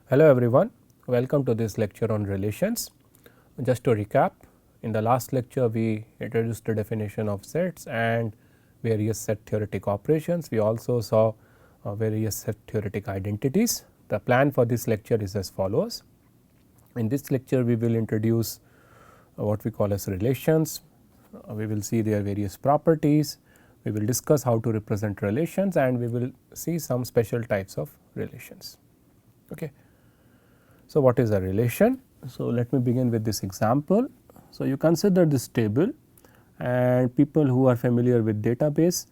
Hello everyone, welcome to this lecture on relations. Just to recap, in the last lecture we introduced the definition of sets and various set theoretic operations. We also saw various set theoretic identities. The plan for this lecture is as follows. In this lecture we will introduce what we call as relations. We will see their various properties. We will discuss how to represent relations and we will see some special types of relations. Okay. So, what is a relation? So, let me begin with this example. So, you consider this table and people who are familiar with database,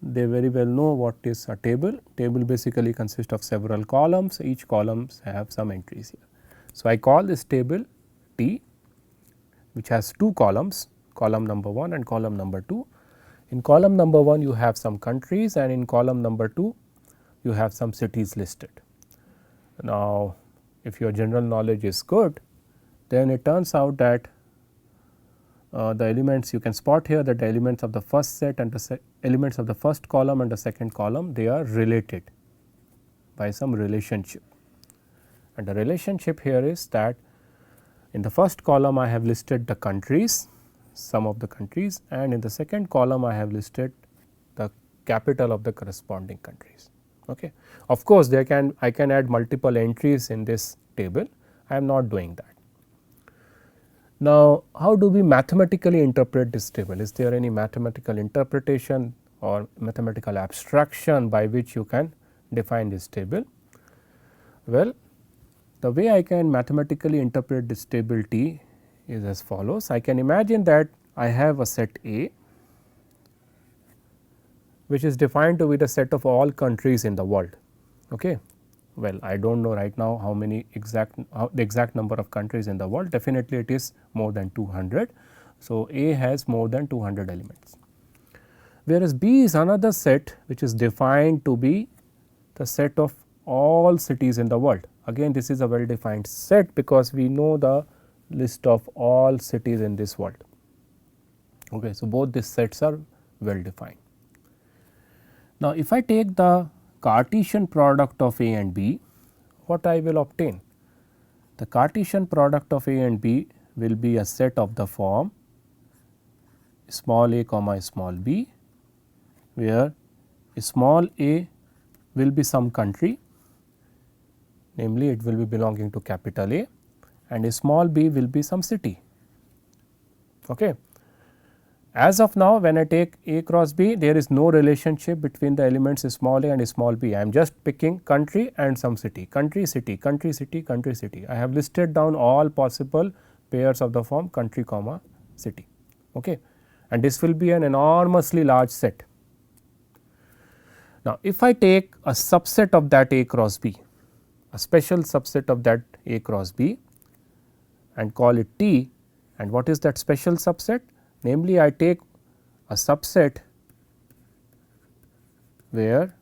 they very well know what is a table. Table basically consists of several columns, each columns have some entries here. So, I call this table T, which has two columns, column number 1 and column number 2. In column number 1 you have some countries and in column number 2 you have some cities listed. Now, if your general knowledge is good, then it turns out that the elements you can spot here that the elements of the first set and the elements of the first column and the second column, they are related by some relationship. And the relationship here is that in the first column I have listed the countries, some of the countries, and in the second column I have listed the capital of the corresponding countries. Okay. Of course, I can add multiple entries in this table, I am not doing that. Now, how do we mathematically interpret this table? Is there any mathematical interpretation or mathematical abstraction by which you can define this table? Well, the way I can mathematically interpret this table T is as follows. I can imagine that I have a set A, which is defined to be the set of all countries in the world. Okay. Well, I do not know right now how many the exact number of countries in the world, definitely it is more than 200. So, A has more than 200 elements, whereas B is another set which is defined to be the set of all cities in the world. Again, this is a well defined set because we know the list of all cities in this world. Okay. So, both these sets are well defined. Now, if I take the Cartesian product of A and B, what I will obtain? The Cartesian product of A and B will be a set of the form small a comma small b, where small a will be some country, namely it will be belonging to capital A, and small b will be some city. Okay. As of now, when I take A cross B, there is no relationship between the elements small a and small b. I am just picking country and some city, country, city, country, city, country, city. I have listed down all possible pairs of the form country comma city. Okay. And this will be an enormously large set. Now, if I take a subset of that A cross B, a special subset of that A cross B and call it T, and what is that special subset? Namely, I take a subset where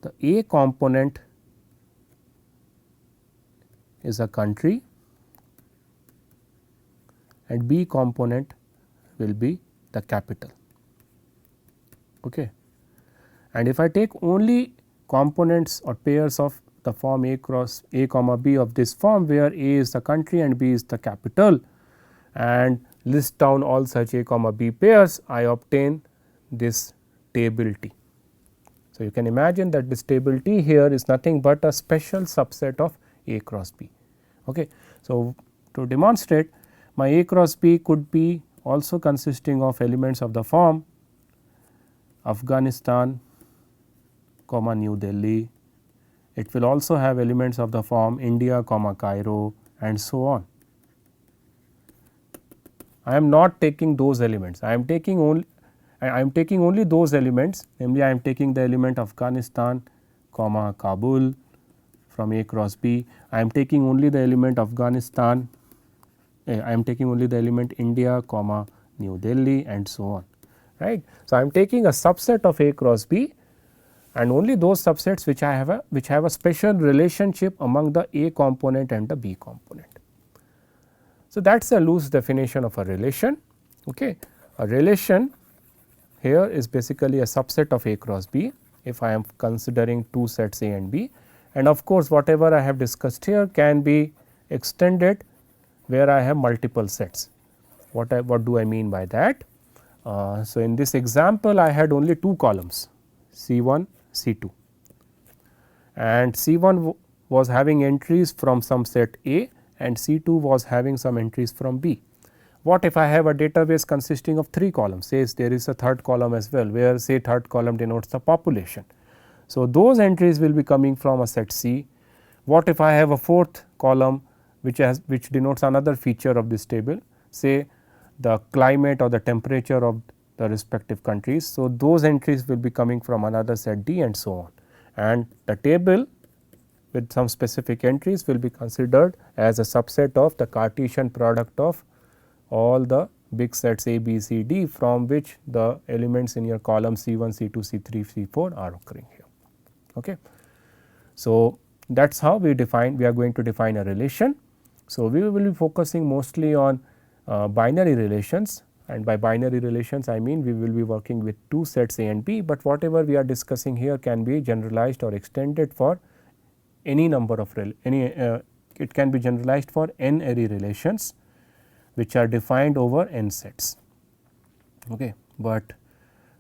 the A component is a country and B component will be the capital. Okay. And if I take only components or pairs of the form A cross A comma B of this form, where A is the country and B is the capital, and list down all such A comma B pairs, I obtain this table T. So, you can imagine that this table T here is nothing but a special subset of A cross B. Okay. So, to demonstrate, my A cross B could be also consisting of elements of the form Afghanistan comma New Delhi. It will also have elements of the form India comma Cairo and so on. I am not taking those elements, I am taking only those elements, namely I am taking the element Afghanistan comma Kabul from A cross B. I am taking only the element Afghanistan, I am taking only the element India comma New Delhi and so on, right. So, I am taking a subset of A cross B and only those subsets which have a special relationship among the A component and the B component. So, that is a loose definition of a relation. Okay. A relation here is basically a subset of A cross B if I am considering two sets A and B, and of course, whatever I have discussed here can be extended where I have multiple sets. What do I mean by that? So, in this example I had only 2 columns C1, C2, and C1 was having entries from some set A and C2 was having some entries from B. What if I have a database consisting of 3 columns, says there is a third column as well, where say third column denotes the population. So, those entries will be coming from a set C. What if I have a fourth column which denotes another feature of this table, say the climate or the temperature of the respective countries. So, those entries will be coming from another set D and so on, and the table with some specific entries will be considered as a subset of the Cartesian product of all the big sets A, B, C, D, from which the elements in your column C1, C2, C3, C4 are occurring here. Okay. So, that is how we are going to define a relation. So, we will be focusing mostly on binary relations, and by binary relations I mean we will be working with 2 sets A and B, but whatever we are discussing here can be generalized or extended for any number of it can be generalized for n array relations which are defined over n sets. Okay. But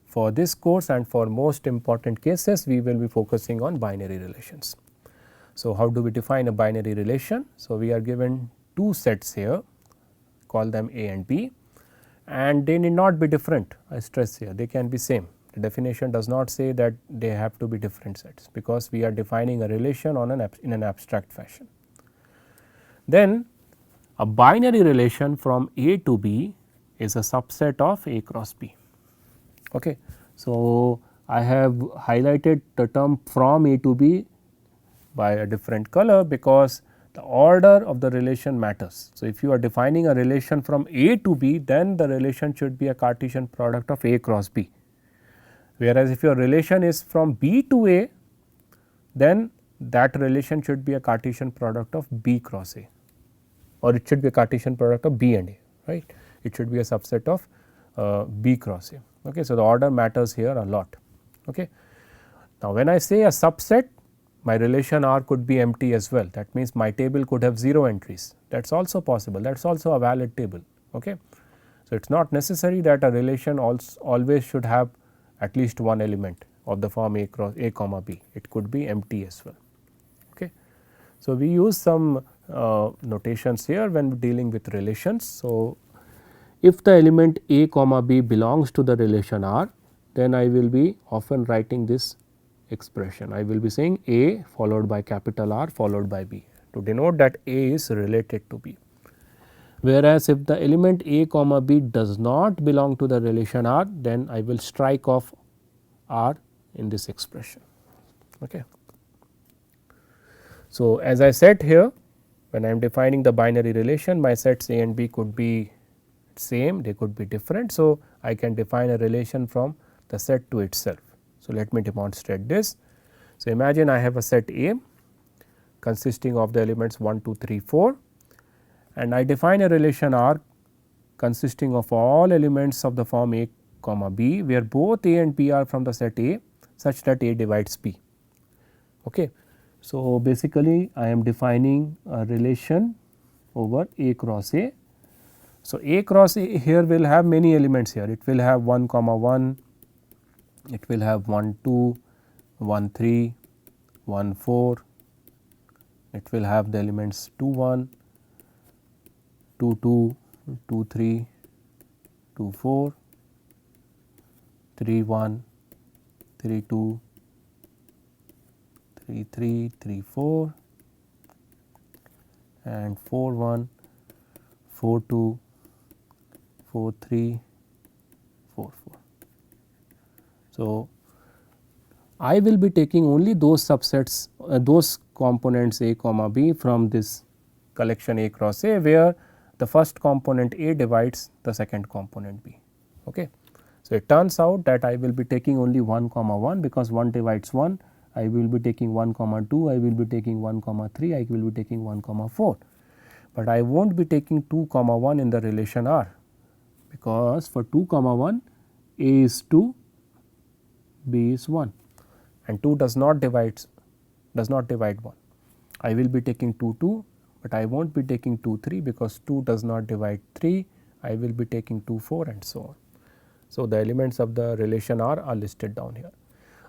for this course and for most important cases we will be focusing on binary relations. So, how do we define a binary relation? So, we are given 2 sets here, call them A and B, and they need not be different. I stress here they can be same. The definition does not say that they have to be different sets, because we are defining a relation on in an abstract fashion. Then a binary relation from A to B is a subset of A cross B. Okay. So, I have highlighted the term from A to B by a different color because the order of the relation matters. So, if you are defining a relation from A to B, then the relation should be a Cartesian product of A cross B, whereas if your relation is from B to A, then that relation should be a Cartesian product of B cross A, or it should be a Cartesian product of B and A, right. It should be a subset of B cross A. Okay. So, the order matters here a lot. Okay. Now, when I say a subset, my relation R could be empty as well. That means my table could have 0 entries, that is also possible, that is also a valid table. Okay. So, it is not necessary that a relation always should have at least one element of the form A cross A comma B, it could be empty as well. Okay. So, we use some notations here when dealing with relations. So, if the element A comma B belongs to the relation R, then I will be often writing this expression. I will be saying A followed by capital R followed by B to denote that A is related to B. Whereas, if the element A comma B does not belong to the relation R, then I will strike off R in this expression. Okay. So, as I said here, when I am defining the binary relation, my sets A and B could be same, they could be different. So, I can define a relation from the set to itself. So, let me demonstrate this. So, imagine I have a set A consisting of the elements 1, 2, 3, 4, and I define a relation R consisting of all elements of the form A comma B, where both A and B are from the set A such that A divides B. Okay. So, basically I am defining a relation over A cross A. So, A cross A here will have many elements here, it will have 1 comma 1, it will have 1 2, 1 3, 1 4, it will have the elements 2 1, 2 2, 2 3, 2 4, 3 1, 3 2, 3 3, 3 4, and 4 1, 4 2, 4 3, 4 4. So, I will be taking only those subsets those components A comma B from this collection A cross A, where the first component A divides the second component B. Okay. So, it turns out that I will be taking only 1 comma 1, because 1 divides 1, I will be taking 1 comma 2, I will be taking 1 comma 3, I will be taking 1 comma 4, but I will not be taking 2 comma 1 in the relation R, because for 2 comma 1 A is 2, B is 1, and 2 does not divide does not divide 1. I will be taking 2 2, but I will not be taking 2 3 because 2 does not divide 3. I will be taking 2 4 and so on. So, the elements of the relation R are listed down here.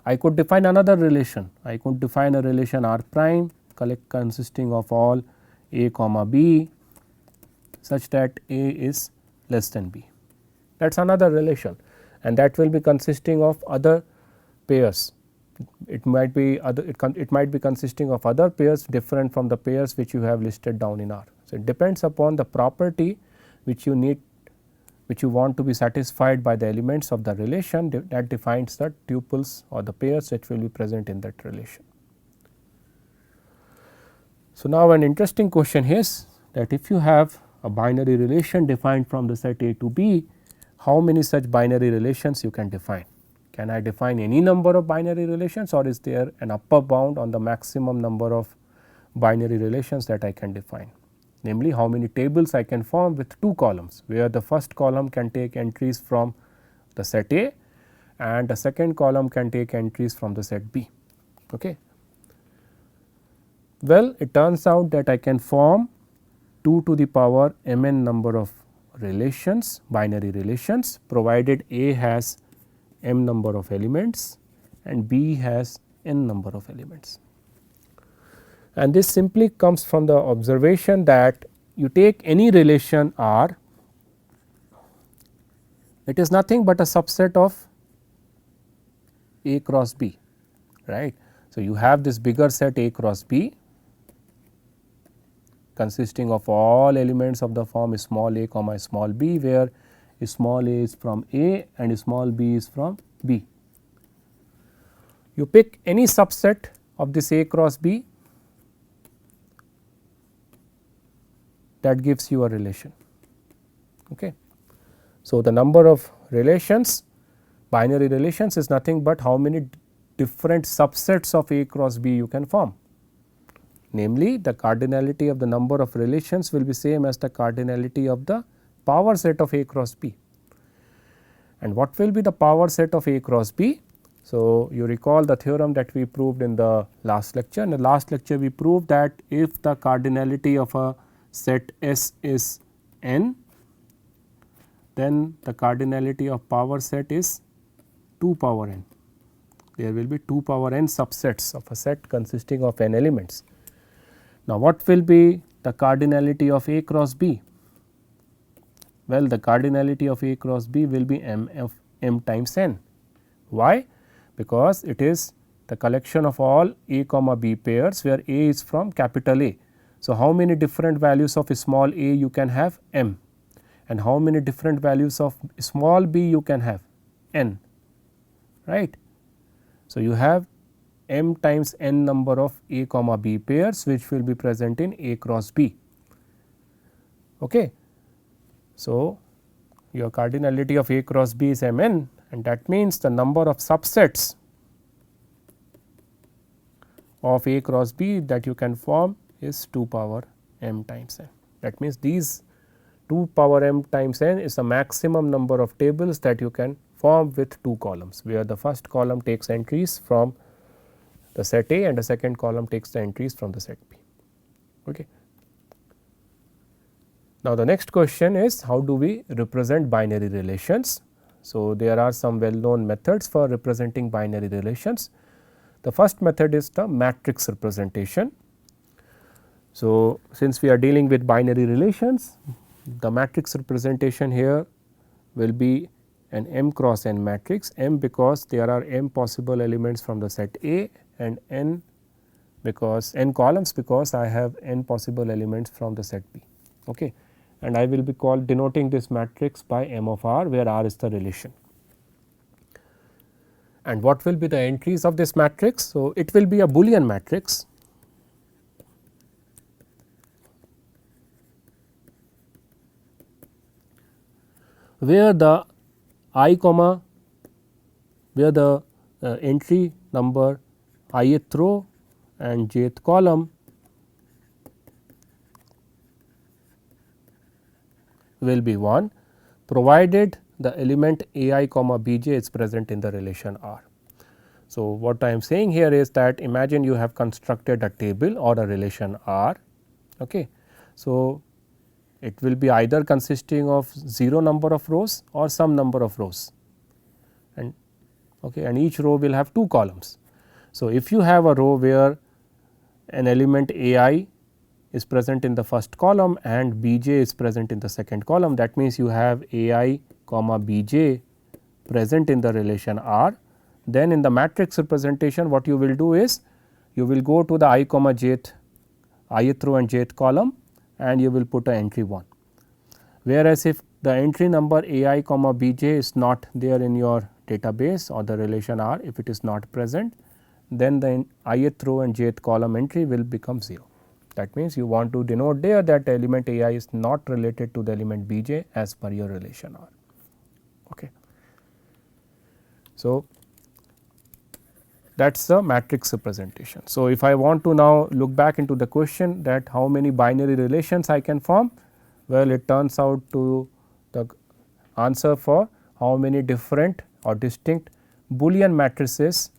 I could define another relation. I could define a relation R prime consisting of all A comma B such that A is less than B. That is another relation, and that will be consisting of other pairs. It might be consisting of other pairs different from the pairs which you have listed down in R. So, it depends upon the property which you need, which you want to be satisfied by the elements of the relation that defines the tuples or the pairs which will be present in that relation. So, now an interesting question is that if you have a binary relation defined from the set A to B, how many such binary relations you can define? Can I define any number of binary relations, or is there an upper bound on the maximum number of binary relations that I can define? Namely, how many tables I can form with 2 columns, where the first column can take entries from the set A and the second column can take entries from the set B. Okay. Well, it turns out that I can form 2 to the power mn number of relations, binary relations, provided A has m number of elements and B has n number of elements. And this simply comes from the observation that you take any relation R, it is nothing but a subset of A cross B, right. So, you have this bigger set A cross B consisting of all elements of the form small a comma small b, where small a is from A and small b is from B. You pick any subset of this A cross B, that gives you a relation. Okay. So, the number of relations, binary relations, is nothing but how many different subsets of A cross B you can form. Namely, the cardinality of the number of relations will be same as the cardinality of the power set of A cross B. And what will be the power set of A cross B? So, you recall the theorem that we proved in the last lecture. In the last lecture, we proved that if the cardinality of a set S is n, then the cardinality of power set is 2 power n. There will be 2 power n subsets of a set consisting of n elements. Now, what will be the cardinality of A cross B? Well, the cardinality of A cross B will be m times n. Why? Because it is the collection of all A comma B pairs where A is from capital A. So, how many different values of small a you can have? M. And how many different values of small b you can have? N, right. So, you have m times n number of A comma B pairs which will be present in A cross B. Okay. So, your cardinality of A cross B is m n, and that means the number of subsets of A cross B that you can form is 2 power m times n. That means, these 2 power m times n is the maximum number of tables that you can form with 2 columns, where the first column takes entries from the set A and the second column takes the entries from the set B. Okay. Now, the next question is, how do we represent binary relations? So, there are some well known methods for representing binary relations. The first method is the matrix representation. So, since we are dealing with binary relations, the matrix representation here will be an m cross n matrix, m because there are m possible elements from the set A, and n because n columns because I have n possible elements from the set B. Okay. And I will be denoting this matrix by m of r, where r is the relation. And what will be the entries of this matrix? So, it will be a Boolean matrix. Where the I comma, where the entry number ith row and jth column will be 1, provided the element a I comma b j is present in the relation R. So, what I am saying here is that imagine you have constructed a table or a relation R. Okay. So, it will be either consisting of 0 number of rows or some number of rows, and each row will have 2 columns. So, if you have a row where an element a I is present in the first column and b j is present in the second column, that means you have a I comma b j present in the relation R. Then in the matrix representation, what you will do is you will go to the I comma jth, ith row and jth column, and you will put a entry 1. Whereas, if the entry number a I comma b j is not there in your database or the relation R, if it is not present, then the ith row and jth column entry will become 0. That means, you want to denote there that the element a I is not related to the element b j as per your relation R. Okay. So, that is the matrix representation. So, if I want to now look back into the question that how many binary relations I can form, well, it turns out to the answer for how many different or distinct Boolean matrices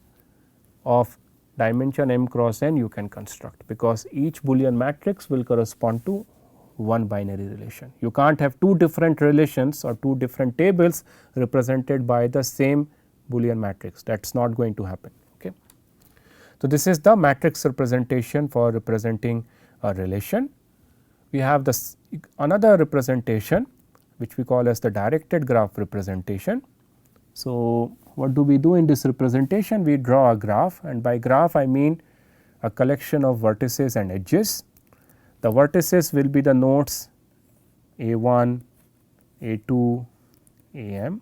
of dimension m cross n you can construct, because each Boolean matrix will correspond to one binary relation. You can't have 2 different relations or 2 different tables represented by the same Boolean matrix, that is not going to happen. Okay. So, this is the matrix representation for representing a relation. We have this another representation which we call as the directed graph representation. So, what do we do in this representation? We draw a graph, and by graph I mean a collection of vertices and edges. The vertices will be the nodes A1, A2, AM,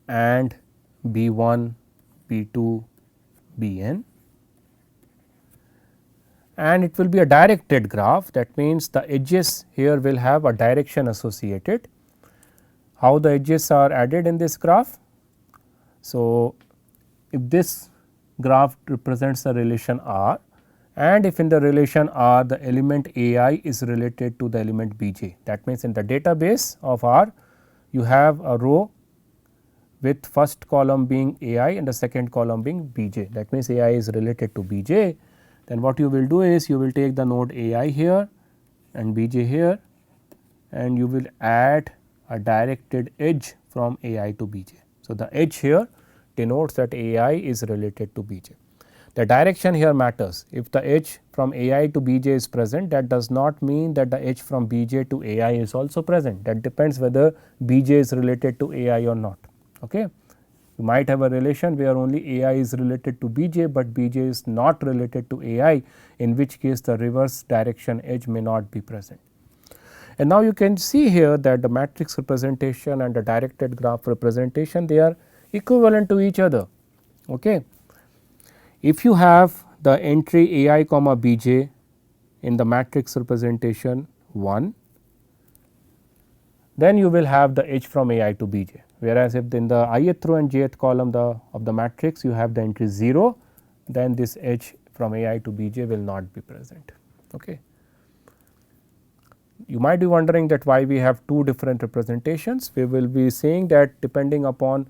and B1, B2, Bn, and it will be a directed graph. That means, the edges here will have a direction associated. How the edges are added in this graph? So, if this graph represents the relation R, and if in the relation R the element a I is related to the element b j, that means, in the database of R you have a row with first column being a I and the second column being b j, that means, a I is related to b j. Then what you will do is you will take the node a I here and b j here, and you will add a directed edge from a I to b j. So, the edge here denotes that a I is related to b j. The direction here matters. If the edge from a I to b j is present, that does not mean that the edge from b j to a I is also present. That depends whether b j is related to a I or not. Okay. You might have a relation where only a I is related to b j, but b j is not related to a I, in which case the reverse direction edge may not be present. And now you can see here that the matrix representation and the directed graph representation, they are equivalent to each other. Okay. If you have the entry a I comma b j in the matrix representation 1, then you will have the edge from a I to b j, whereas if in the ith row and jth column of the matrix you have the entry 0, then this edge from a I to b j will not be present. Okay. You might be wondering that why we have 2 different representations. We will be saying that depending upon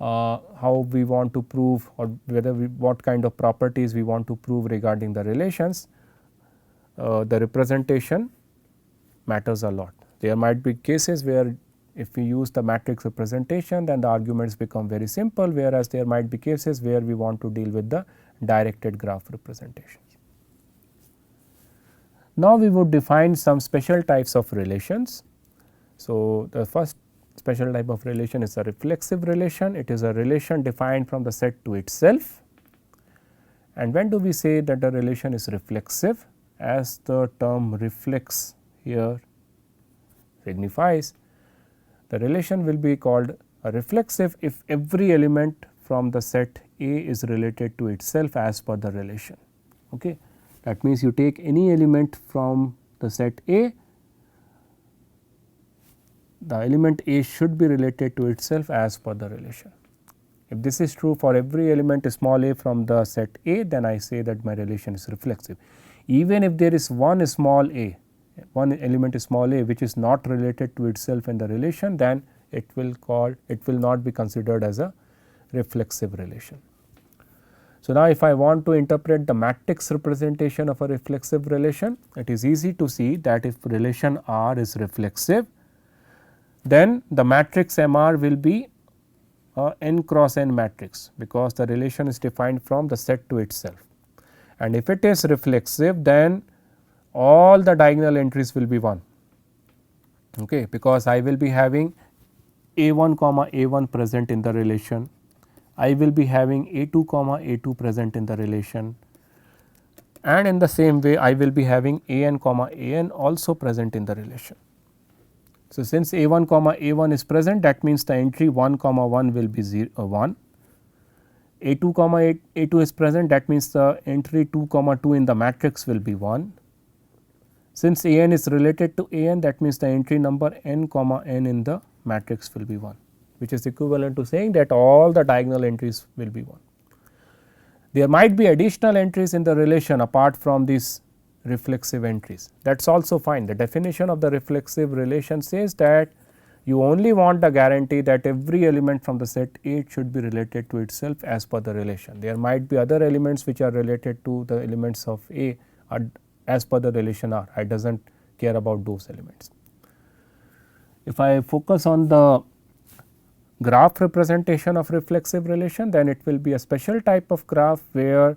how we want to prove, or whether what kind of properties we want to prove regarding the relations, the representation matters a lot. There might be cases where if we use the matrix representation, then the arguments become very simple, whereas there might be cases where we want to deal with the directed graph representations. Now, we would define some special types of relations. So, the first special type of relation is a reflexive relation. It is a relation defined from the set to itself. And when do we say that the relation is reflexive? As the term reflex here signifies, the relation will be called a reflexive if every element from the set A is related to itself as per the relation. Okay. That means, you take any element from the set A, the element A should be related to itself as per the relation. If this is true for every element small a from the set A, then I say that my relation is reflexive. Even if there is one small a, one element small a which is not related to itself in the relation, then it will not be considered as a reflexive relation. So, now if I want to interpret the matrix representation of a reflexive relation, it is easy to see that if relation R is reflexive, then the matrix MR will be a n cross n matrix, because the relation is defined from the set to itself. And if it is reflexive, then all the diagonal entries will be 1, okay, because I will be having A1 comma A1 present in the relation, I will be having A2 comma A2 present in the relation, and in the same way I will be having An comma An also present in the relation. So, since A1 comma A1 is present, that means the entry 1 comma 1 will be 1, A2 comma A2 is present, that means the entry 2 comma 2 in the matrix will be 1. Since An is related to An, that means the entry number n comma n in the matrix will be 1, which is equivalent to saying that all the diagonal entries will be 1. There might be additional entries in the relation apart from these reflexive entries, that is also fine. The definition of the reflexive relation says that you only want the guarantee that every element from the set A should be related to itself as per the relation. There might be other elements which are related to the elements of A as per the relation R. I does not care about those elements. If I focus on the graph representation of reflexive relation, then it will be a special type of graph where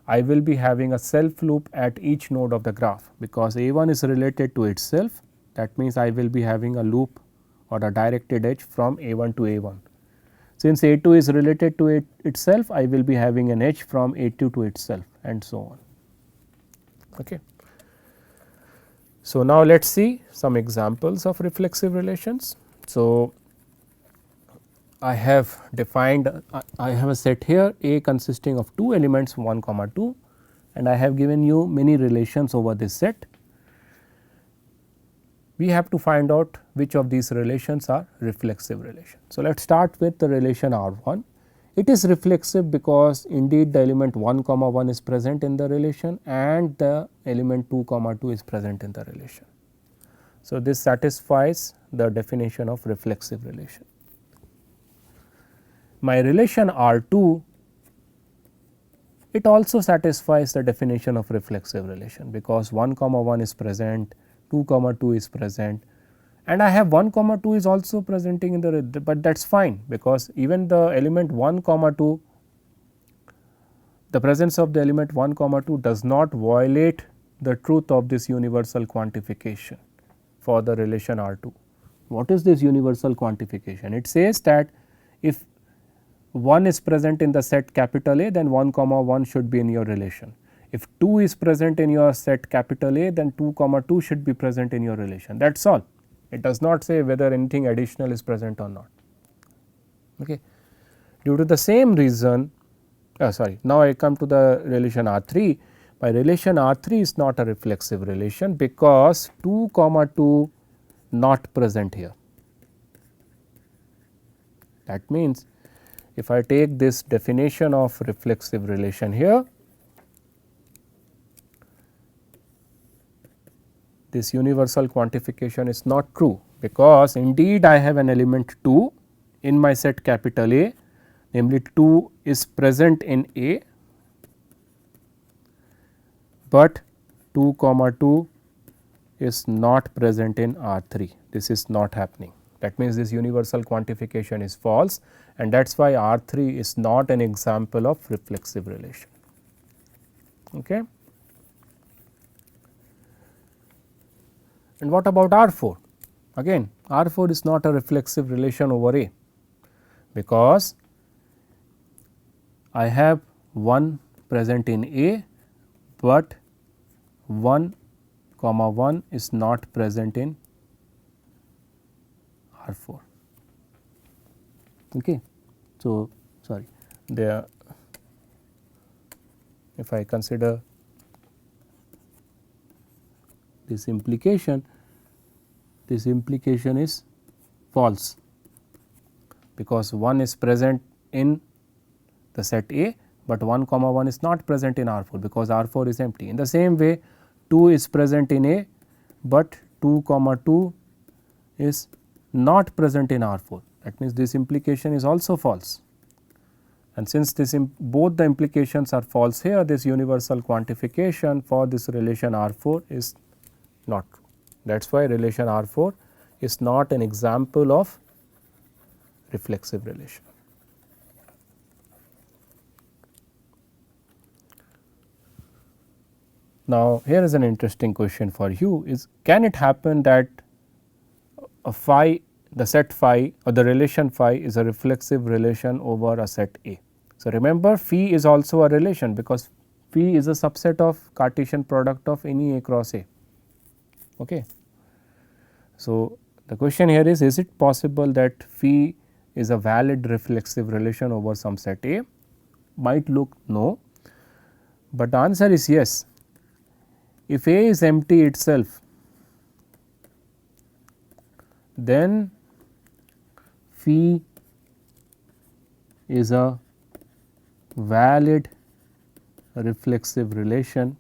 I will be having a self loop at each node of the graph, because A1 is related to itself, that means I will be having a loop or a directed edge from A1 to A1. Since A2 is related to itself, I will be having an edge from A2 to itself, and so on. Okay. So, now let us see some examples of reflexive relations. So, I have defined I have a set here A consisting of 2 elements 1 comma 2, and I have given you many relations over this set. We have to find out which of these relations are reflexive relations. So, let us start with the relation R1. It is reflexive because indeed the element 1 comma 1 is present in the relation and the element 2 comma 2 is present in the relation. So, this satisfies the definition of reflexive relation. My relation R2, it also satisfies the definition of reflexive relation, because 1 comma 1 is present, 2 comma 2 is present, and I have 1 comma 2 is also presenting in the, but that is fine, because even the element 1 comma 2, the presence of the element 1 comma 2 does not violate the truth of this universal quantification for the relation R2. What is this universal quantification? It says that if 1 is present in the set capital A, then 1 comma 1 should be in your relation. If 2 is present in your set capital A, then 2 comma 2 should be present in your relation, that is all. It does not say whether anything additional is present or not. Okay. Due to the same reason, now I come to the relation R3. My relation R3 is not a reflexive relation because 2 comma 2 not present here. That means, if I take this definition of reflexive relation here, this universal quantification is not true, because indeed I have an element 2 in my set capital A, namely 2 is present in A, but 2 comma 2 is not present in R3. This is not happening. That means, this universal quantification is false, and that is why R3 is not an example of reflexive relation. Okay. And what about R4? Again, R4 is not a reflexive relation over A, because I have 1 present in A, but 1 comma 1 is not present in R4. Okay. So, sorry, there, if I consider this implication is false, because 1 is present in the set A, but 1 comma 1 is not present in R4, because R4 is empty. In the same way, 2 is present in A, but 2 comma 2 is not present in R4. That means, this implication is also false, and since this both the implications are false here, this universal quantification for this relation R4 is not true. That is why relation R4 is not an example of reflexive relation. Now, here is an interesting question for you is, can it happen that a phi, the set phi or the relation phi is a reflexive relation over a set A. So, remember phi is also a relation, because phi is a subset of Cartesian product of any A cross A. Okay. So, the question here is it possible that phi is a valid reflexive relation over some set A? Might look no, but the answer is yes. If A is empty itself, then phi is a valid reflexive relation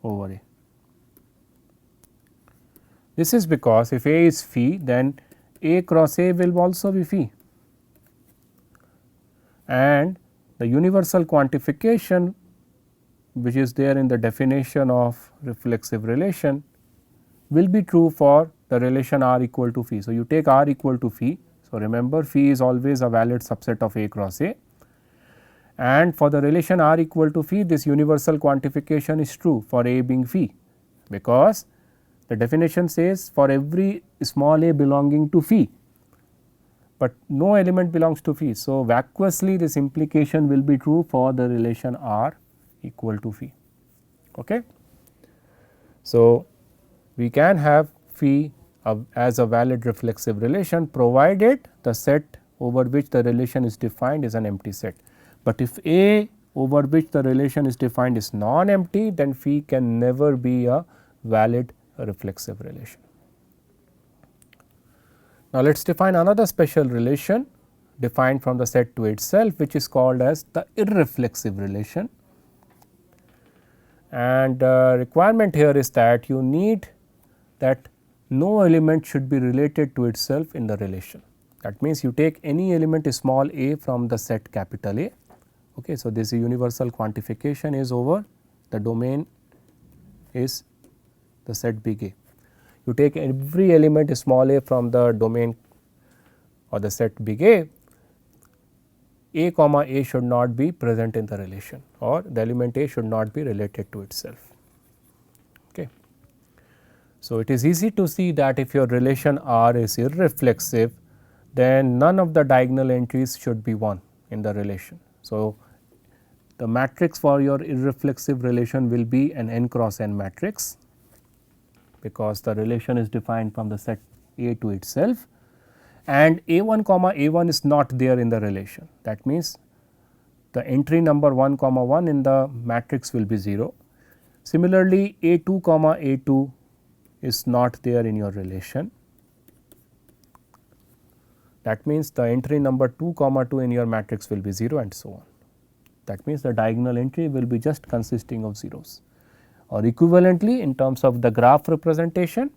over A. This is because if A is phi, then A cross A will also be phi, and the universal quantification which is there in the definition of reflexive relation will be true for the relation R equal to phi. So, you take R equal to phi. So, remember phi is always a valid subset of A cross A, and for the relation R equal to phi, this universal quantification is true for A being phi, because the definition says for every small a belonging to phi, but no element belongs to phi. So, vacuously this implication will be true for the relation R equal to phi. Okay. So, we can have phi as a valid reflexive relation, provided the set over which the relation is defined is an empty set. But if A over which the relation is defined is non-empty, then phi can never be a valid reflexive relation. Now, let us define another special relation defined from the set to itself, which is called as the irreflexive relation. And requirement here is that you need that no element should be related to itself in the relation. That means, you take any element small a from the set capital A. Okay. So, this universal quantification is over the domain is the set big A. You take every element small a from the domain or the set big A comma A should not be present in the relation, or the element A should not be related to itself. Okay. So, it is easy to see that if your relation R is irreflexive, then none of the diagonal entries should be 1 in the relation. So, the matrix for your irreflexive relation will be an n cross n matrix, because the relation is defined from the set A to itself, and A1 comma A1 is not there in the relation. That means, the entry number 1 comma 1 in the matrix will be 0. Similarly, A2 comma A2 is not there in your relation. That means, the entry number 2 comma 2 in your matrix will be 0, and so on. That means, the diagonal entry will be just consisting of zeros, or equivalently in terms of the graph representation,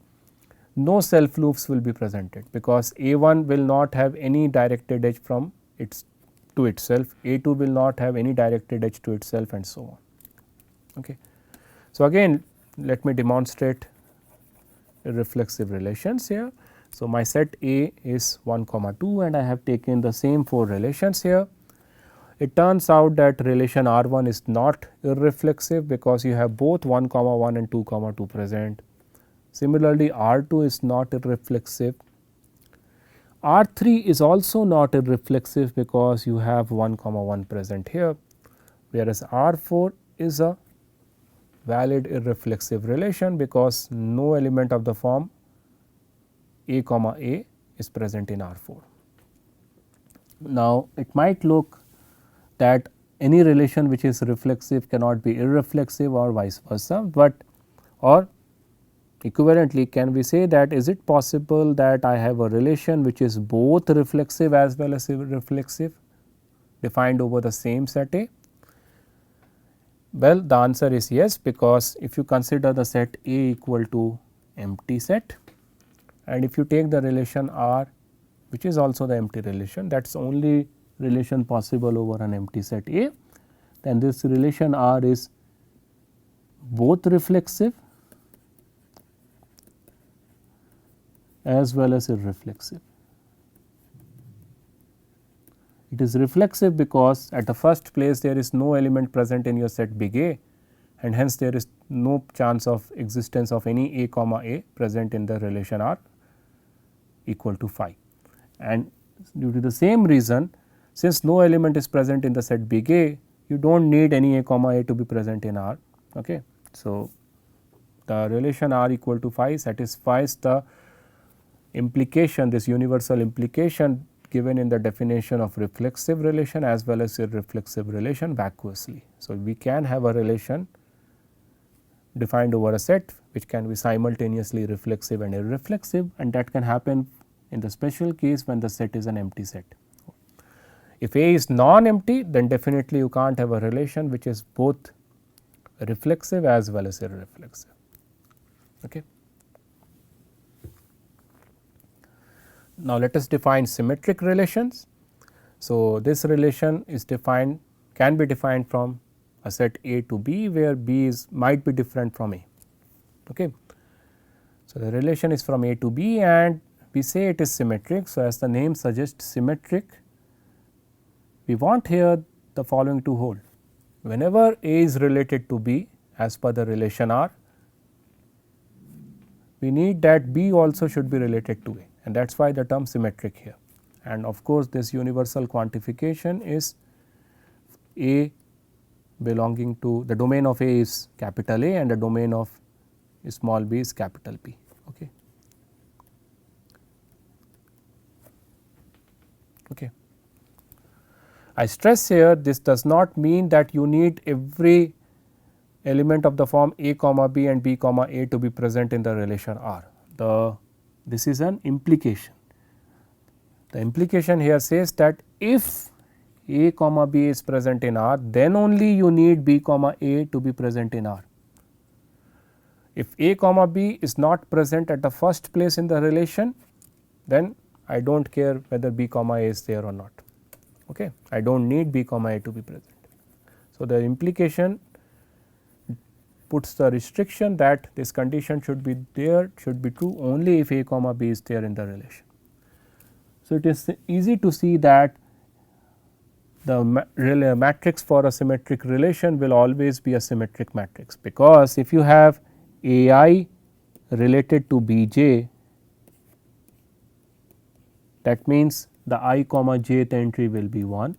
no self loops will be presented, because A1 will not have any directed edge from its to itself, A2 will not have any directed edge to itself, and so on. Okay. So, again let me demonstrate reflexive relations here. So, my set A is 1 comma 2, and I have taken the same 4 relations here. It turns out that relation R1 is not irreflexive, because you have both 1 comma 1 and 2 comma 2 present. Similarly, R2 is not irreflexive. R3 is also not irreflexive, because you have 1 comma 1 present here, whereas R4 is a valid irreflexive relation, because no element of the form A comma A is present in R4. Now, it might look that any relation which is reflexive cannot be irreflexive, or vice versa, but or equivalently, can we say that is it possible that I have a relation which is both reflexive as well as irreflexive defined over the same set A? Well, the answer is yes, because if you consider the set A equal to empty set, and if you take the relation R, which is also the empty relation, that is only relation possible over an empty set A, then this relation R is both reflexive as well as irreflexive. It is reflexive because at the first place there is no element present in your set big A, and hence there is no chance of existence of any A comma A present in the relation R equal to phi. And due to the same reason, since no element is present in the set big A, you do not need any A comma A to be present in R. Okay. So, the relation R equal to phi satisfies the implication, this universal implication given in the definition of reflexive relation as well as irreflexive relation vacuously. So, we can have a relation defined over a set which can be simultaneously reflexive and irreflexive, and that can happen in the special case when the set is an empty set. If A is non-empty, then definitely you can't have a relation which is both reflexive as well as irreflexive. Okay. Now, let us define symmetric relations. So, this relation is defined, can be defined from a set A to B, where B is might be different from A. Okay. So, the relation is from A to B and we say it is symmetric. So, as the name suggests, symmetric, we want here the following to hold. Whenever A is related to B as per the relation R, we need that B also should be related to A, and that is why the term symmetric here. And of course, this universal quantification is A belonging to the domain of A is capital A and the domain of small b is capital P. Okay. Okay. I stress here, this does not mean that you need every element of the form A comma B and B comma A to be present in the relation R. This is an implication. The implication here says that if A comma B is present in R, then only you need B comma A to be present in R. If A comma B is not present at the first place in the relation, then I do not care whether B comma A is there or not. Okay. I do not need B comma A to be present. So, the implication puts the restriction that this condition should be there, should be true only if A comma B is there in the relation. So, it is easy to see that the matrix for a symmetric relation will always be a symmetric matrix, because if you have AI related to Bj, that means the I comma jth entry will be 1,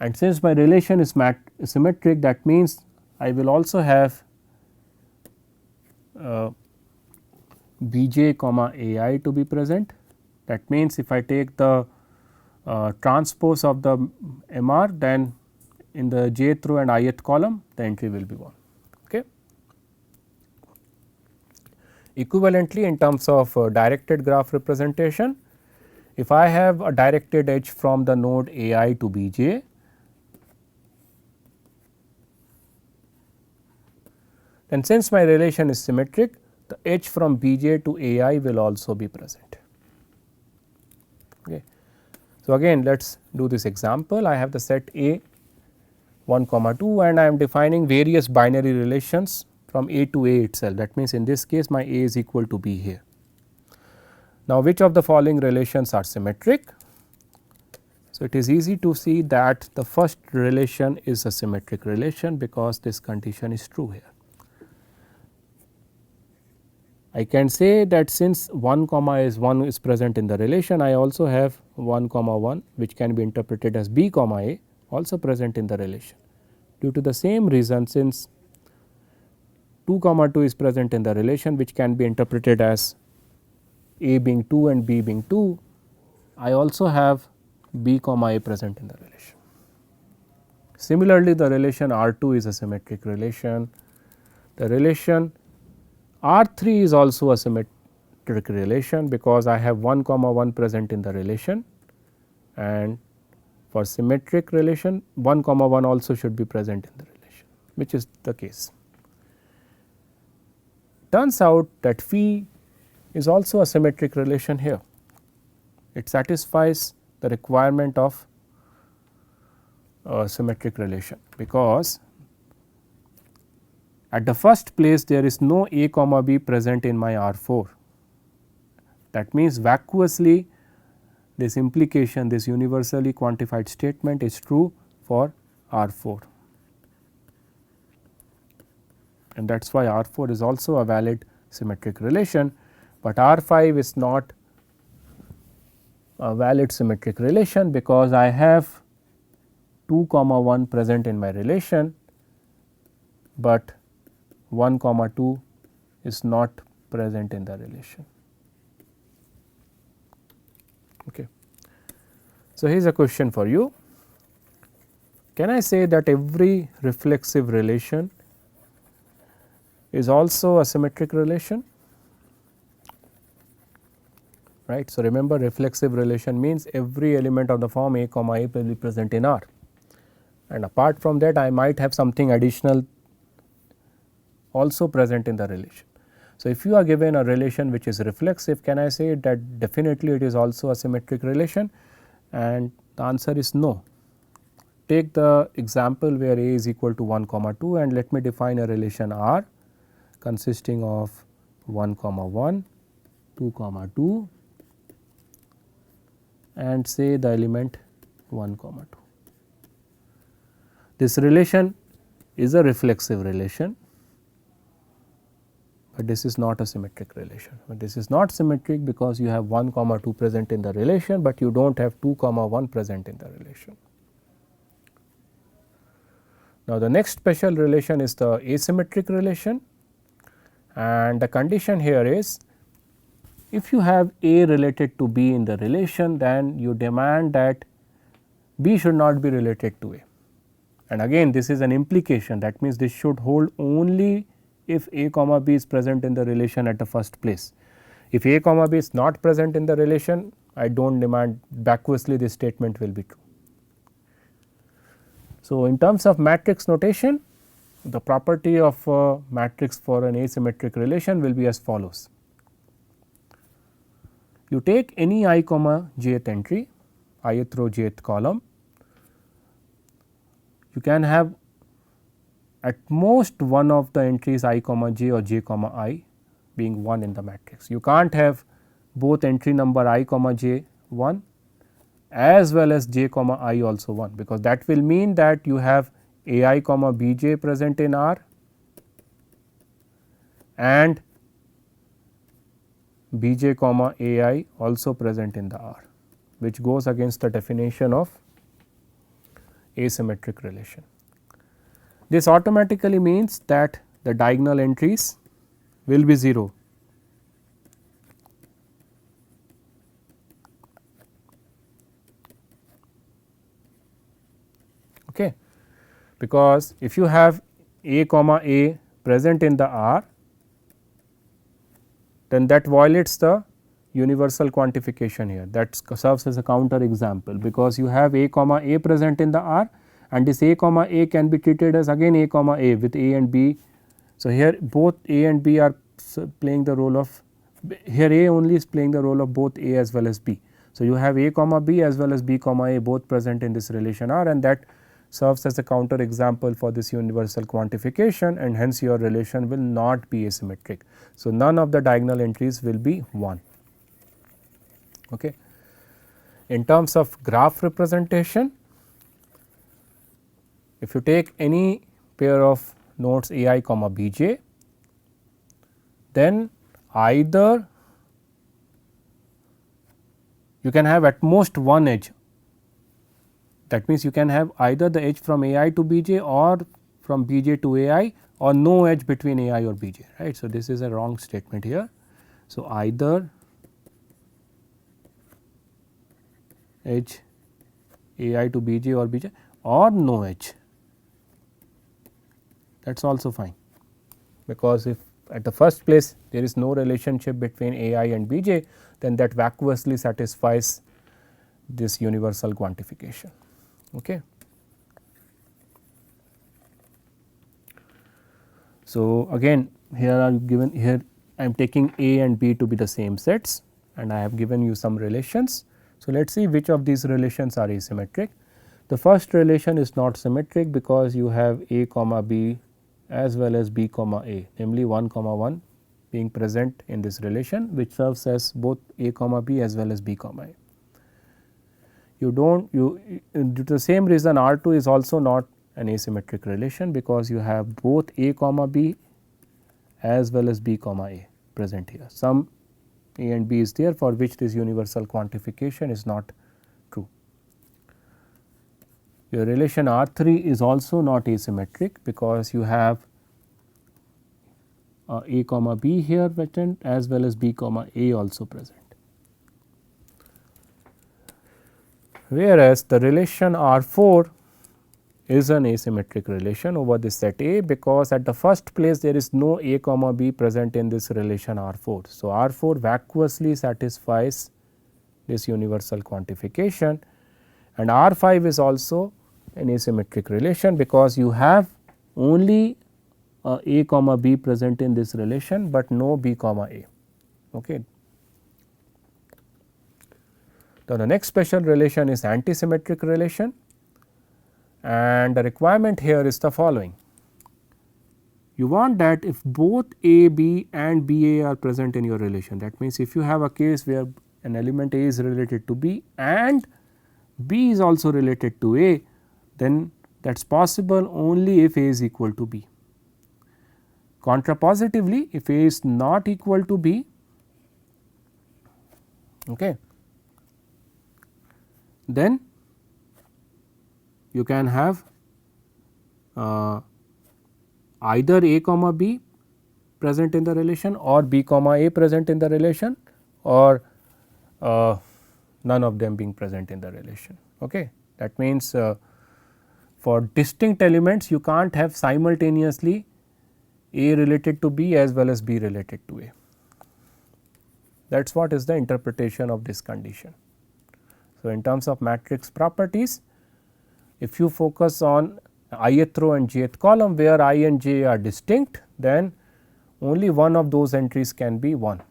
and since my relation is symmetric, that means I will also have Bj comma Ai to be present. That means if I take the transpose of the MR, then in the jth row and ith column the entry will be 1. Okay. Equivalently, in terms of directed graph representation, if I have a directed edge from the node Ai to Bj, then since my relation is symmetric, the edge from Bj to Ai will also be present. Okay. So, again let us do this example. I have the set A 1 comma 2 and I am defining various binary relations from A to A itself. That means, in this case my A is equal to B here. Now, which of the following relations are symmetric? So, it is easy to see that the first relation is a symmetric relation, because this condition is true here. I can say that since 1 comma is 1 is present in the relation, I also have 1 comma 1 which can be interpreted as B comma A also present in the relation. Due to the same reason, since 2 comma 2 is present in the relation, which can be interpreted as A being 2 and B being 2, I also have B comma A present in the relation. Similarly, the relation R2 is a symmetric relation. The relation R3 is also a symmetric relation, because I have 1 comma 1 present in the relation, and for symmetric relation 1 comma 1 also should be present in the relation. which is the case. Turns out that phi is also a symmetric relation here. It satisfies the requirement of a symmetric relation, because at the first place there is no a comma b present in my R 4. That means, vacuously this implication, this universally quantified statement is true for R 4, and that is why R 4 is also a valid symmetric relation, but R 5 is not a valid symmetric relation, because I have 2 comma 1 present in my relation, but 1 comma 2 is not present in the relation. Okay. So, here is a question for you. Can I say that every reflexive relation is also a symmetric relation? Right. So, remember, reflexive relation means every element of the form a comma a will be present in R, and apart from that I might have something additional also present in the relation. So, if you are given a relation which is reflexive, can I say that definitely it is also a symmetric relation? And the answer is no. Take the example where a is equal to 1 comma 2, and let me define a relation R consisting of 1 comma 1, 2 comma 2, and say the element 1 comma 2. This relation is a reflexive relation, but this is not a symmetric relation. But this is not symmetric because you have 1 comma 2 present in the relation, but you do not have 2 comma 1 present in the relation. Now, the next special relation is the asymmetric relation, and the condition here is, if you have A related to B in the relation, then you demand that B should not be related to A. And again, this is an implication, that means this should hold only if A comma B is present in the relation at the first place. If A comma B is not present in the relation, I do not demand vacuously this statement will be true. So, in terms of matrix notation, the property of a matrix for an asymmetric relation will be as follows. You take any I comma jth entry, ith row jth column, you can have at most one of the entries I comma j or j comma I being 1 in the matrix. You can't have both entry number I comma j 1 as well as j comma I also 1, because that will mean that you have a I comma b j present in R and b j comma a I also present in the R, which goes against the definition of asymmetric relation. This automatically means that the diagonal entries will be 0. Okay. Because if you have a comma a present in the R, then that violates the universal quantification here, that serves as a counter example, because you have a comma a present in the R, and this a comma a can be treated as again a comma a with a and b. So, here both a and b are playing the role of, here a only is playing the role of both a as well as b. So, you have a comma b as well as b comma a both present in this relation R, and that serves as a counter example for this universal quantification, and hence your relation will not be asymmetric. So, none of the diagonal entries will be 1. Okay. In terms of graph representation, if you take any pair of nodes a I comma b j, then either you can have at most one edge. That means, you can have either the edge from a I to b j or from b j to a I, or no edge between a I or b j, right. So, this is a wrong statement here. So, either edge a I to b j or b j or no edge, that is also fine, because if at the first place there is no relationship between a I and b j, then that vacuously satisfies this universal quantification. Okay. So, again here are given here I am taking A and B to be the same sets and I have given you some relations. So, let us see which of these relations are asymmetric. The first relation is not symmetric because you have A comma B as well as B comma A, namely 1 comma 1 being present in this relation, which serves as both A comma B as well as B comma A. You do not due to the same reason R2 is also not an asymmetric relation because you have both A comma B as well as B comma A present here. Some A and B is there for which this universal quantification is not true. Your relation R3 is also not asymmetric because you have A comma B here present as well as B comma A also present. Whereas the relation R4 is an asymmetric relation over this set A because at the first place there is no A comma B present in this relation R4. So, R4 vacuously satisfies this universal quantification and R5 is also an asymmetric relation because you have only A comma B present in this relation, but no B comma A. Okay. Now, the next special relation is antisymmetric relation and the requirement here is the following. You want that if both A B and B A are present in your relation, that means if you have a case where an element A is related to B and B is also related to A, then that is possible only if A is equal to B. Contrapositively, if A is not equal to B, okay, then you can have either A comma B present in the relation or B comma A present in the relation or none of them being present in the relation. Okay. That means, for distinct elements you can't have simultaneously A related to B as well as B related to A. That is what is the interpretation of this condition. So, in terms of matrix properties, if you focus on ith row and jth column where I and j are distinct, then only one of those entries can be 1.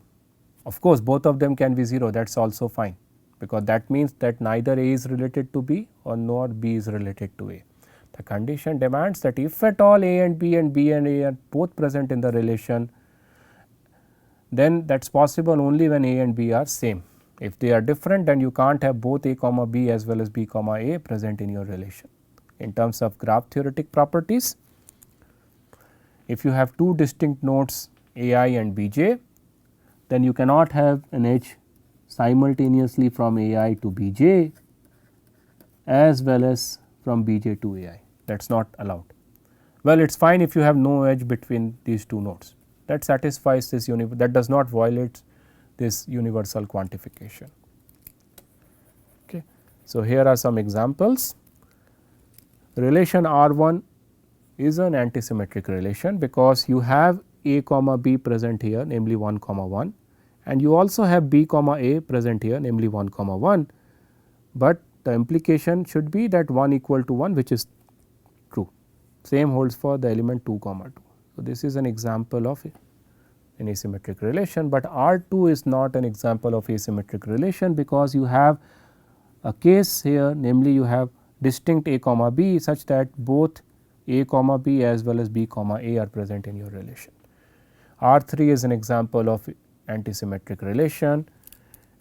Of course, both of them can be 0, that is also fine because that means that neither A is related to B or nor B is related to A. The condition demands that if at all A and B and B and A are both present in the relation, then that is possible only when A and B are same. If they are different, then you can't have both A comma B as well as B comma A present in your relation. In terms of graph theoretic properties, if you have two distinct nodes AI and BJ, then you cannot have an edge simultaneously from AI to BJ as well as from BJ to AI. That is not allowed. Well, it is fine if you have no edge between these two nodes, that satisfies this that does not violate this universal quantification. Okay. So, here are some examples. Relation R1 is an antisymmetric relation because you have A comma B present here, namely 1 comma 1, and you also have B comma A present here, namely 1 comma 1, but the implication should be that 1 equal to 1, which is true. Same holds for the element 2 comma 2. So, this is an example of an asymmetric relation, but R2 is not an example of asymmetric relation because you have a case here, namely you have distinct A comma B such that both A comma B as well as B comma A are present in your relation. R3 is an example of antisymmetric relation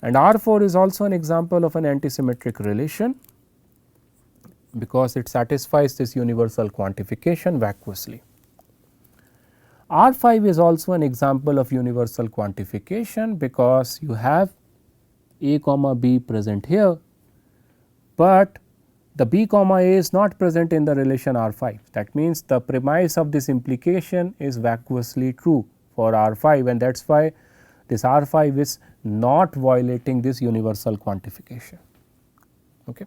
and R4 is also an example of an antisymmetric relation because it satisfies this universal quantification vacuously. R5 is also an example of universal quantification because you have A comma B present here, but the B comma A is not present in the relation R5. That means, the premise of this implication is vacuously true for R5 and that is why this R5 is not violating this universal quantification. Okay.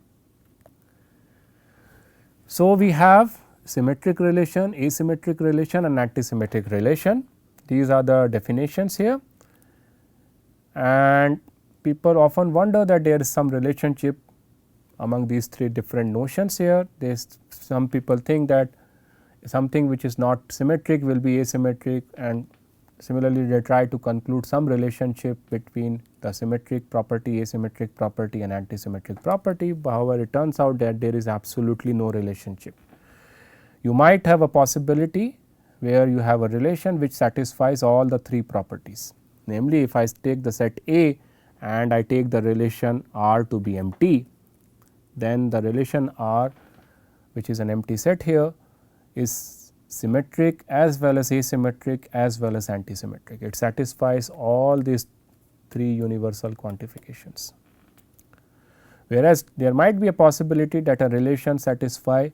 So, we have symmetric relation, asymmetric relation and antisymmetric relation. These are the definitions here and people often wonder that there is some relationship among these three different notions here. Some people think that something which is not symmetric will be asymmetric, and similarly they try to conclude some relationship between the symmetric property, asymmetric property and antisymmetric property. However, it turns out that there is absolutely no relationship. You might have a possibility where you have a relation which satisfies all the three properties. Namely, if I take the set A and I take the relation R to be empty, then the relation R, which is an empty set here, is symmetric as well as asymmetric as well as antisymmetric. It satisfies all these three universal quantifications. Whereas, there might be a possibility that a relation satisfy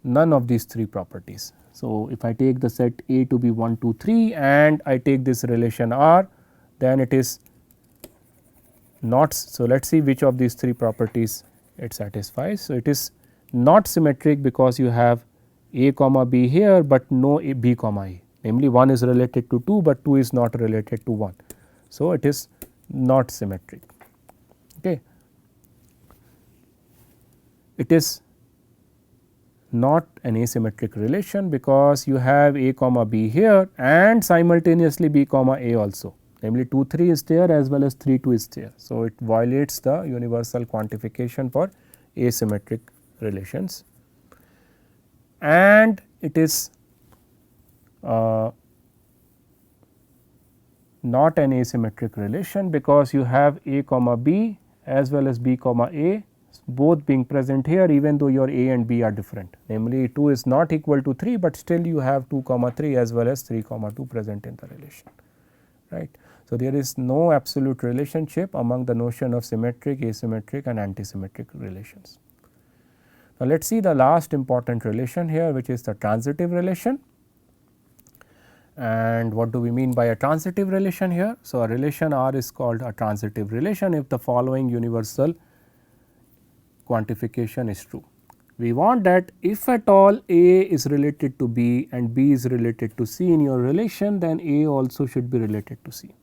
none of these three properties. So, if I take the set A to be 1, 2, 3 and I take this relation R, then it is not. So, let us see which of these three properties it satisfies. So, it is not symmetric because you have A comma B here, but no B comma A, namely 1 is related to 2, but 2 is not related to 1. So, it is not symmetric. Okay. It is not an asymmetric relation because you have A comma B here and simultaneously B comma A also, namely 2 3 is there as well as 3 2 is there. So, it violates the universal quantification for asymmetric relations, and it is not an asymmetric relation because you have A comma B as well as B comma A both being present here, even though your A and B are different, namely 2 is not equal to 3, but still you have 2 comma 3 as well as 3 comma 2 present in the relation, right. So, there is no absolute relationship among the notion of symmetric, asymmetric and antisymmetric relations. Now, let us see the last important relation here, which is the transitive relation. And what do we mean by a transitive relation here? So, a relation R is called a transitive relation if the following universal quantification is true. We want that if at all A is related to B and B is related to C in your relation, then A also should be related to C.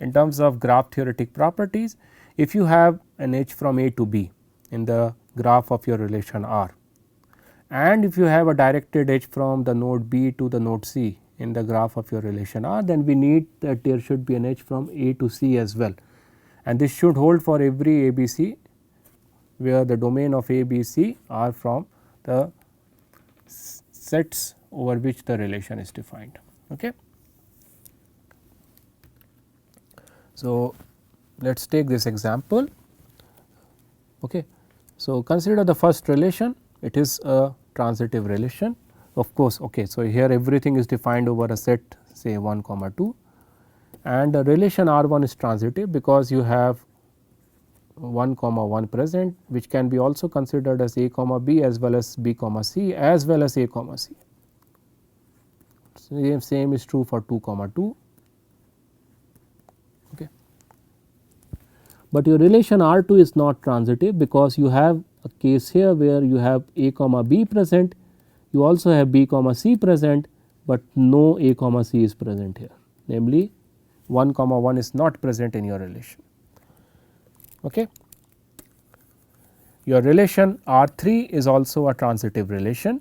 In terms of graph theoretic properties, if you have an edge from A to B in the graph of your relation R, and if you have a directed edge from the node B to the node C in the graph of your relation R, then we need that there should be an edge from A to C as well, and this should hold for every ABC where the domain of A, B, C are from the sets over which the relation is defined. Okay. So, let us take this example. Okay. So, consider the first relation, it is a transitive relation of course. Okay. So, here everything is defined over a set say 1 comma 2, and the relation R 1 is transitive because you have 1 comma 1 present, which can be also considered as A comma B as well as B comma C as well as A comma C. Same is true for 2 comma 2. Okay. But your relation R 2 is not transitive because you have a case here where you have A comma B present, you also have B comma C present, but no A comma C is present here, namely 1 comma 1 is not present in your relation. Okay. Your relation R 3 is also a transitive relation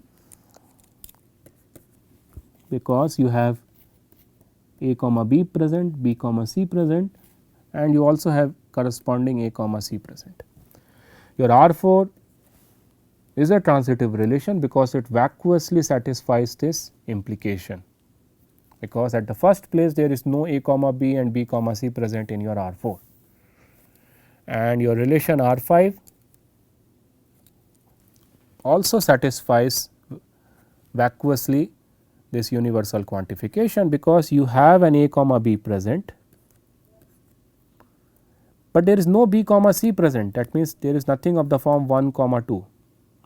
because you have A comma B present, B comma C present, and you also have corresponding A comma C present. Your R 4 is a transitive relation because it vacuously satisfies this implication, because at the first place there is no A comma B and B comma C present in your R 4. And your relation R 5 also satisfies vacuously this universal quantification because you have an A comma B present, but there is no B comma C present. That means, there is nothing of the form 1 comma 2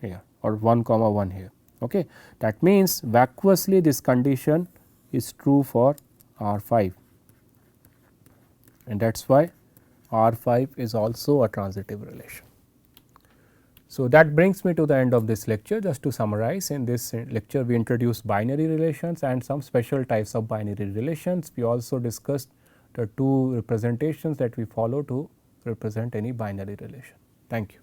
here or 1 comma 1 here. Okay. That means, vacuously this condition is true for R 5, and that is why R 5 is also a transitive relation. So, that brings me to the end of this lecture. Just to summarize, in this lecture we introduced binary relations and some special types of binary relations. We also discussed the two representations that we follow to represent any binary relation. Thank you.